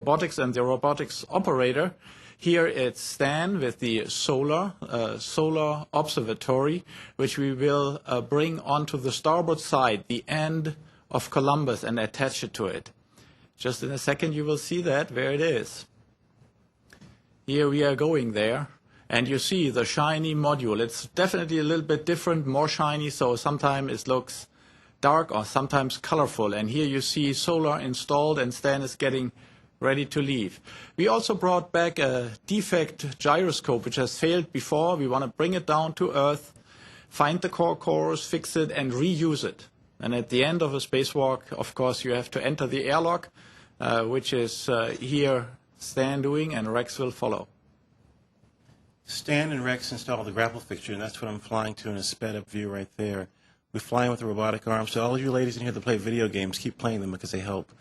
robotics and the robotics operator. Here it's Stan with the solar observatory, which we will bring onto the starboard side, the end of Columbus, and attach it to it. Just in a second you will see that, where it is. Here we are going there, and you see the shiny module. It's definitely a little bit different, more shiny, so sometimes it looks dark or sometimes colorful. And here you see solar installed, and Stan is getting ready to leave. We also brought back a defect gyroscope which has failed before. We want to bring it down to Earth, find the core cores, fix it, and reuse it. And at the end of a spacewalk, of course, you have to enter the airlock, which is here Stan doing, and Rex will follow. Stan and Rex installed the grapple fixture, and that's what I'm flying to in a sped-up view right there. We fly in with a robotic arm, so all of you ladies in here that play video games, keep playing them because they help.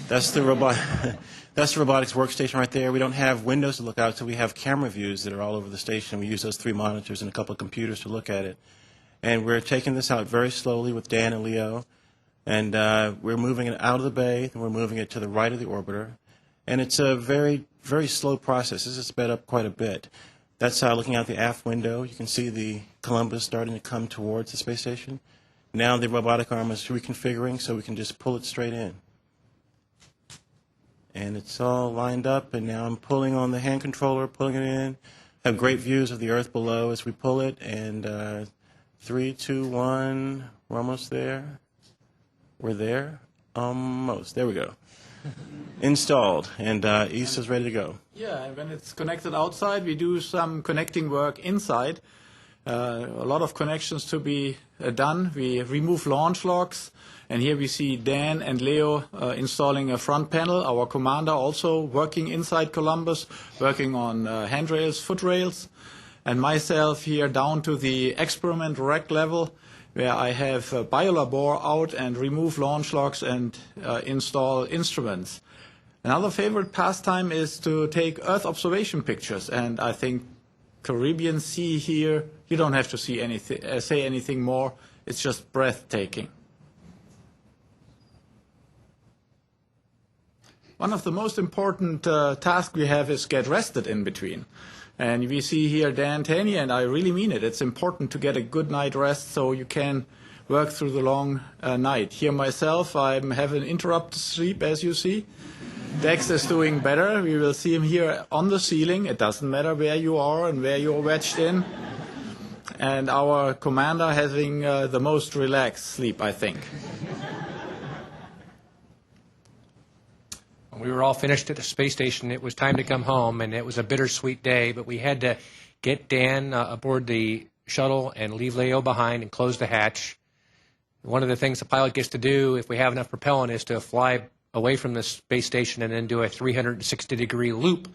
That's the robotics workstation right there. We don't have windows to look out, so we have camera views that are all over the station. We use those 3 monitors and a couple of computers to look at it. And we're taking this out very slowly with Dan and Leo, and we're moving it out of the bay, and we're moving it to the right of the orbiter. And it's a very, very slow process. This is sped up quite a bit. That's looking out the aft window. You can see the Columbus starting to come towards the space station. Now the robotic arm is reconfiguring so we can just pull it straight in. And it's all lined up, and now I'm pulling on the hand controller, pulling it in. Have great views of the Earth below as we pull it, and 3, 2, 1, we're almost there. We're there. Almost. There we go. Installed, and East is ready to go. Yeah, and when it's connected outside, we do some connecting work inside. A lot of connections to be done. We remove launch locks, and here we see Dan and Leo installing a front panel. Our commander also working inside Columbus, working on handrails, footrails, and myself here down to the experiment rack level, where I have a biolabor out and remove launch locks and install instruments. Another favorite pastime is to take Earth observation pictures, and I think Caribbean Sea here, you don't have to see anything, say anything more. It's just breathtaking. One of the most important tasks we have is get rested in between. And we see here Dan Taney, and I really mean it. It's important to get a good night rest so you can work through the long night. Here myself, I have an interrupted sleep, as you see. Dex is doing better. We will see him here on the ceiling. It doesn't matter where you are and where you're wedged in. And our commander having the most relaxed sleep, I think. We were all finished at the space station. It was time to come home, and it was a bittersweet day, but we had to get Dan aboard the shuttle and leave Leo behind and close the hatch. One of the things the pilot gets to do, if we have enough propellant, is to fly away from the space station and then do a 360-degree loop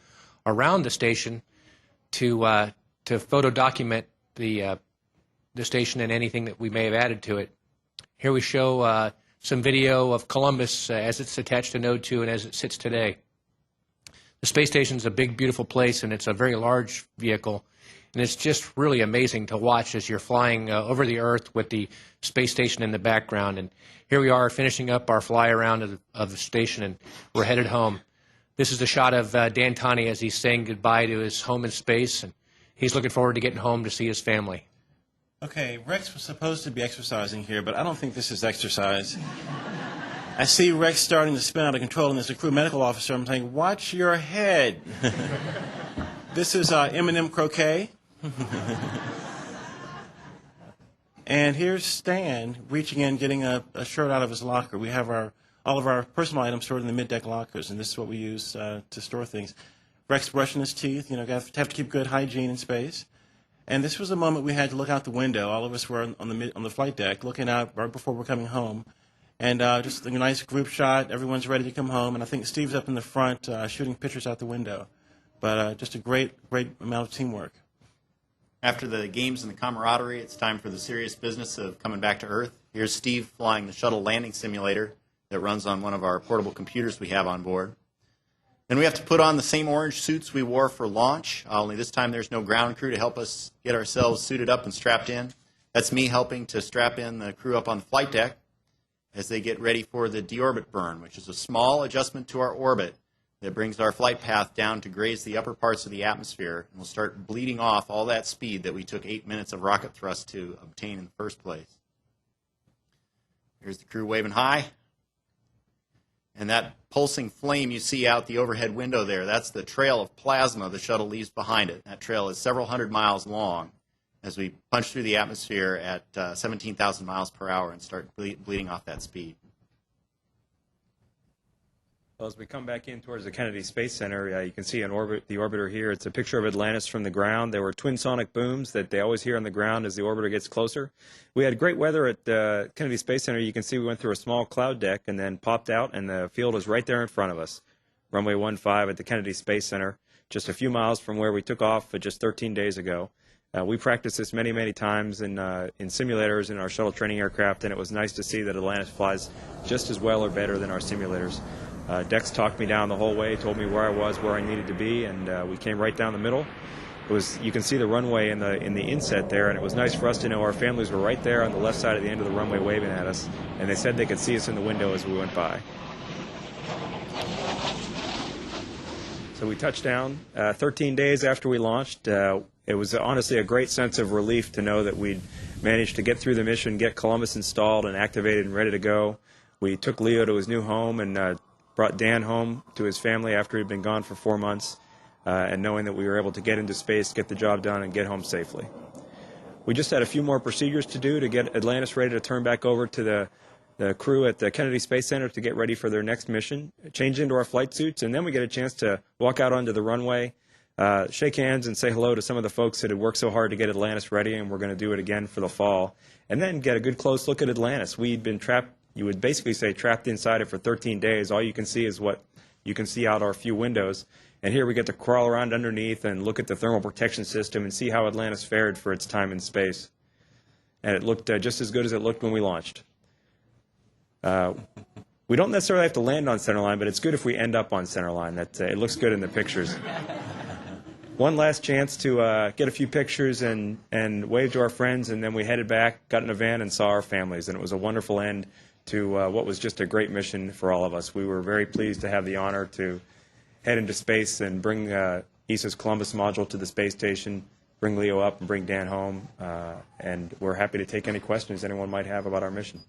around the station to photo document the station and anything that we may have added to it. Here we show some video of Columbus as it's attached to Node 2 and as it sits today. The space station is a big, beautiful place, and it's a very large vehicle. And it's just really amazing to watch as you're flying over the Earth with the space station in the background. And here we are finishing up our fly around of the station, and we're headed home. This is a shot of Dan Taney as he's saying goodbye to his home in space, and he's looking forward to getting home to see his family. Okay, Rex was supposed to be exercising here, but I don't think this is exercise. I see Rex starting to spin out of control, and as a crew medical officer, I'm saying, watch your head. This is M&M croquet. And here's Stan reaching in, getting a shirt out of his locker. We have all of our personal items stored in the mid-deck lockers, and this is what we use to store things. Rex brushing his teeth, have to keep good hygiene in space. And this was a moment we had to look out the window. All of us were on the flight deck, looking out right before we're coming home. And just a nice group shot. Everyone's ready to come home. And I think Steve's up in the front shooting pictures out the window. But just a great amount of teamwork. After the games and the camaraderie, it's time for the serious business of coming back to Earth. Here's Steve flying the shuttle landing simulator that runs on one of our portable computers we have on board. Then we have to put on the same orange suits we wore for launch, only this time there's no ground crew to help us get ourselves suited up and strapped in. That's me helping to strap in the crew up on the flight deck as they get ready for the deorbit burn, which is a small adjustment to our orbit that brings our flight path down to graze the upper parts of the atmosphere, and we'll start bleeding off all that speed that we took 8 minutes of rocket thrust to obtain in the first place. Here's the crew waving high. And that pulsing flame you see out the overhead window there, that's the trail of plasma the shuttle leaves behind it. That trail is several hundred miles long as we punch through the atmosphere at 17,000 miles per hour and start bleeding off that speed. Well, as we come back in towards the Kennedy Space Center, you can see the orbiter here. It's a picture of Atlantis from the ground. There were twin sonic booms that they always hear on the ground as the orbiter gets closer. We had great weather at the Kennedy Space Center. You can see we went through a small cloud deck and then popped out, and the field is right there in front of us. Runway 15 at the Kennedy Space Center, just a few miles from where we took off just 13 days ago. We practiced this many, many times in simulators in our shuttle training aircraft, and it was nice to see that Atlantis flies just as well or better than our simulators. Dex talked me down the whole way, told me where I was, where I needed to be, and we came right down the middle. You can see the runway in the inset there, and it was nice for us to know our families were right there on the left side of the end of the runway waving at us, and they said they could see us in the window as we went by. So we touched down 13 days after we launched. It was honestly a great sense of relief to know that we'd managed to get through the mission, get Columbus installed and activated and ready to go. We took Leo to his new home and brought Dan home to his family after he'd been gone for 4 months, and knowing that we were able to get into space, get the job done, and get home safely. We just had a few more procedures to do to get Atlantis ready to turn back over to the crew at the Kennedy Space Center to get ready for their next mission, change into our flight suits, and then we get a chance to walk out onto the runway, shake hands and say hello to some of the folks that had worked so hard to get Atlantis ready, and we're going to do it again for the fall, and then get a good close look at Atlantis. We'd been trapped, you would basically say, trapped inside it for 13 days. All you can see is what you can see out our few windows, and here we get to crawl around underneath and look at the thermal protection system and see how Atlantis fared for its time in space. And it looked just as good as it looked when we launched. We don't necessarily have to land on centerline, but it's good if we end up on centerline. It looks good in the pictures. One last chance to get a few pictures and wave to our friends, and then we headed back, got in a van, and saw our families. And it was a wonderful end to what was just a great mission for all of us. We were very pleased to have the honor to head into space and bring ESA's Columbus module to the space station, bring Leo up, and bring Dan home. And we're happy to take any questions anyone might have about our mission.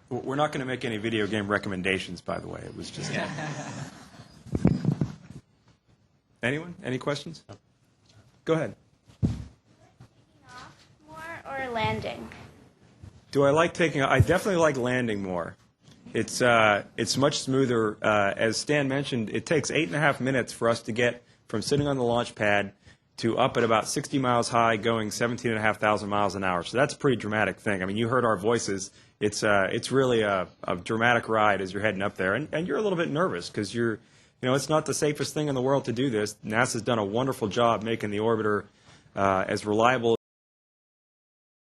We're not going to make any video game recommendations, by the way. It was just... Anyone? Any questions? Go ahead. Taking off more or landing? Do I like taking off? I definitely like landing more. It's much smoother. As Stan mentioned, it takes 8.5 minutes for us to get from sitting on the launch pad to up at about 60 miles high, going 17,500 miles an hour. So that's a pretty dramatic thing. I mean, you heard our voices. It's really a dramatic ride as you're heading up there, and you're a little bit nervous because it's not the safest thing in the world to do this. NASA's done a wonderful job making the orbiter as reliable